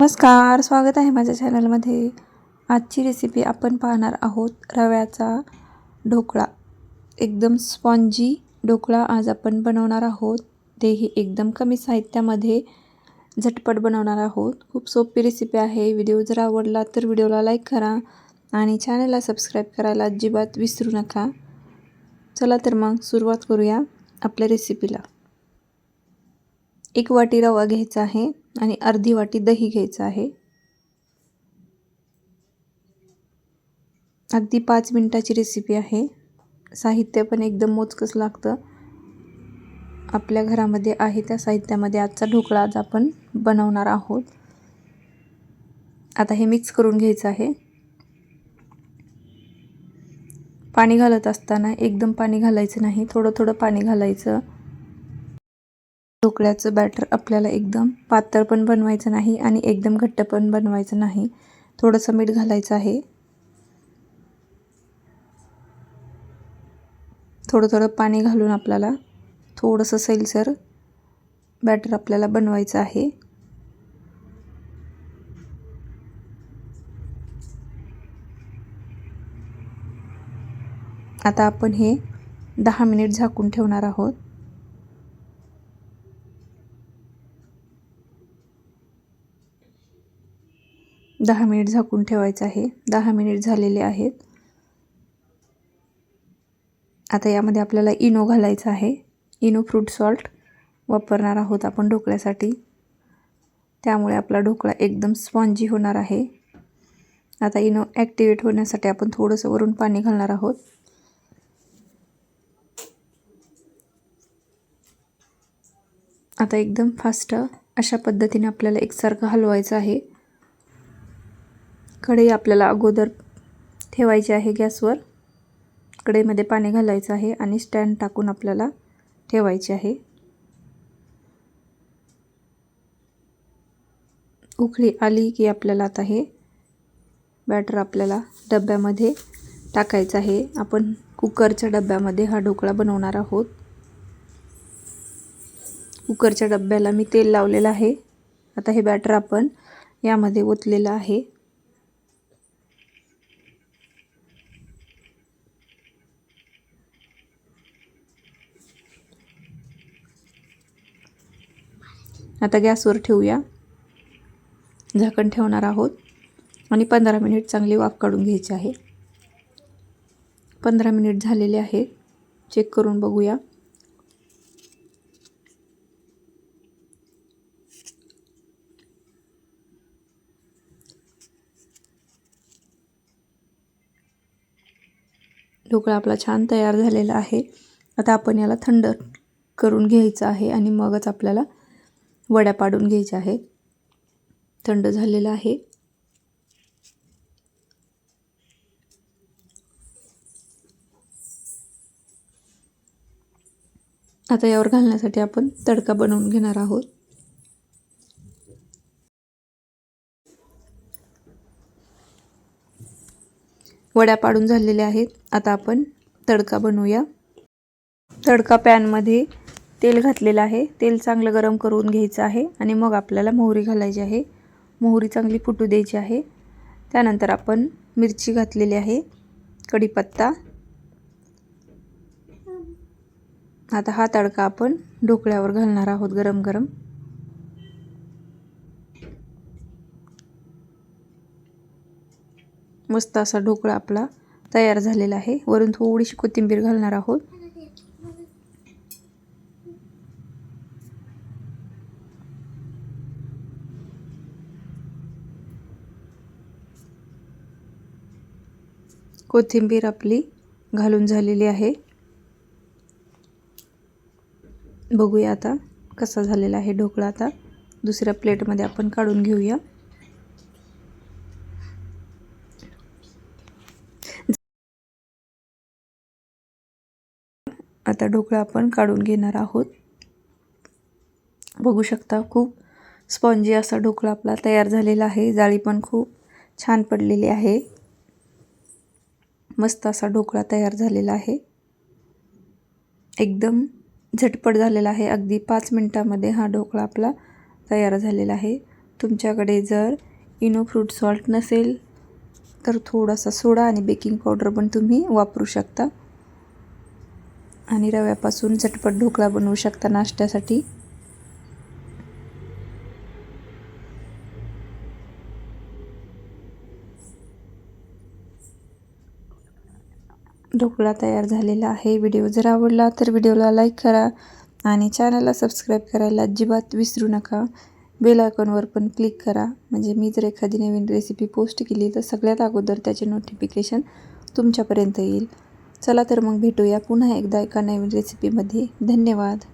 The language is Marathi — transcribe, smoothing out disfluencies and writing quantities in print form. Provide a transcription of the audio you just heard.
नमस्कार, स्वागत आहे माझ्या चॅनलमध्ये। आजची रेसिपी आपण पाहणार आहोत रव्याचा ढोकळा। एकदम स्पॉन्जी ढोकळा आज आपण बनवणार आहोत, तेही एकदम कमी साहित्यामध्ये झटपट बनवणार आहोत। खूप सोपी रेसिपी आहे। व्हिडिओ जर आवडला तर व्हिडिओला लाईक करा आणि चॅनलला सबस्क्राईब करायला अजिबात विसरू नका। चला तर मग सुरुवात करूया आपल्या रेसिपीला। 1 वाटी रवा घ्यायचा आहे आणि अर्धी वाटी दही घ्यायचं आहे। अगदी 5 मिनिटाची रेसिपी आहे। साहित्य पण एकदम मोजकच लागतं। आपल्या घरामध्ये आहे त्या साहित्यामध्ये आजचा ढोकळा आज आपण बनवणार आहोत। आता हे मिक्स करून घ्यायचं आहे। पाणी घालत असताना एकदम पाणी घालायचं नाही, थोडं थोडं पाणी घालायचं। ढोकळ्याचं बॅटर आपल्याला एकदम पातळ पण बनवायचं नाही आणि एकदम घट्ट पण बनवायचं नाही। थोडंसं मीठ घालायचं आहे। थोडं थोडं पाणी घालून आपल्याला थोडंसं सैलसर बॅटर आपल्याला बनवायचं आहे। आता आपण हे 10 मिनिट झाकून ठेवणार आहोत। दहा मिनिट झाकून ठेवायचं आहे। 10 मिनिट झालेले आहेत। आता यामध्ये आपल्याला इनो घालायचा आहे। इनो फ्रूट सॉल्ट वापरणार आहोत आपण ढोकळ्यासाठी, त्यामुळे आपला ढोकळा एकदम स्पॉन्जी होणार आहे। आता इनो ॲक्टिवेट होण्यासाठी आपण थोडंसं वरून पाणी घालणार आहोत। आता एकदम फास्ट अशा पद्धतीने आपल्याला एकसारखं हलवायचं आहे। कढई आपल्याला अगोदर ठेवायची आहे गॅसवर। कढईमध्ये पाणी घालायचं आहे आणि स्टँड टाकून आपल्याला ठेवायचे आहे। उकळी आली की आपल्याला आता हे बॅटर आपल्याला डब्यामध्ये टाकायचं आहे। आपण कुकरच्या डब्यामध्ये हा ढोकळा बनवणार आहोत। कुकरच्या डब्याला मी तेल लावलेलं आहे। आता हे बॅटर आपण यामध्ये ओतलेलं आहे। आता गॅसवर ठेवूया, झाकण ठेवणार आहोत आणि 15 मिनिट चांगली वाफ काढून घ्यायची आहे। 15 मिनिट झालेले आहेत, चेक करून बघूया। ढोकळा आपला छान तयार झालेला आहे। आता आपण याला थंड करून घ्यायचं आहे आणि मगच आपल्याला वड्या पाडून घ्यायच्या आहेत। थंड झालेला आहे। आता यावर घालण्यासाठी आपण तडका बनवून घेणार आहोत। वड्या पाडून झालेल्या आहेत। आता आपण तडका बनवूया। तडका पॅनमध्ये तेल घातलेलं आहे। तेल चांगलं गरम करून घ्यायचं आहे आणि मग आपल्याला मोहरी घालायची आहे। मोहरी चांगली फुटू द्यायची आहे। त्यानंतर आपण मिरची घातलेली आहे, कढीपत्ता। आता हा तडका आपण ढोकळ्यावर घालणार आहोत गरम गरम। मस्त असा ढोकळा आपला तयार झालेला आहे। वरून थोडीशी कोथिंबीर घालणार आहोत। कोथिंबीर आपली घालून झालेली आहे। बघूया आता कसा झालेला आहे ढोकळा। आता दुसऱ्या प्लेटमध्ये आपण काढून घेऊया। आता ढोकळा आपण काढून घेणार आहोत। बघू शकता खूप स्पॉन्जी असा ढोकळा आपला तयार झालेला आहे। जाळी पण खूप छान पडलेली आहे। मस्त असा ढोकळा तयार झालेला आहे। एकदम झटपट झालेला आहे। अगदी 5 मिनिटांमध्ये हा ढोकळा आपला तयार झालेला आहे। तुमच्याकडे जर इनो फ्रूट सॉल्ट नसेल तर थोडासा सोडा आणि बेकिंग पावडर पण तुम्ही वापरू शकता आणि रव्यापासून झटपट ढोकळा बनवू शकता नाश्त्यासाठी। ढोकळा तयार झालेला आहे। व्हिडिओ जर आवडला तर व्हिडिओला लाईक करा आणि चॅनलला सबस्क्राईब करायला अजिबात विसरू नका। बेल आयकॉनवर पण क्लिक करा, म्हणजे मी जर एखादी नवीन रेसिपी पोस्ट केली तर सगळ्यात अगोदर त्याचे नोटिफिकेशन तुमच्यापर्यंत येईल। चला तर मग भेटूया पुन्हा एकदा एका नवीन रेसिपीमध्ये। धन्यवाद।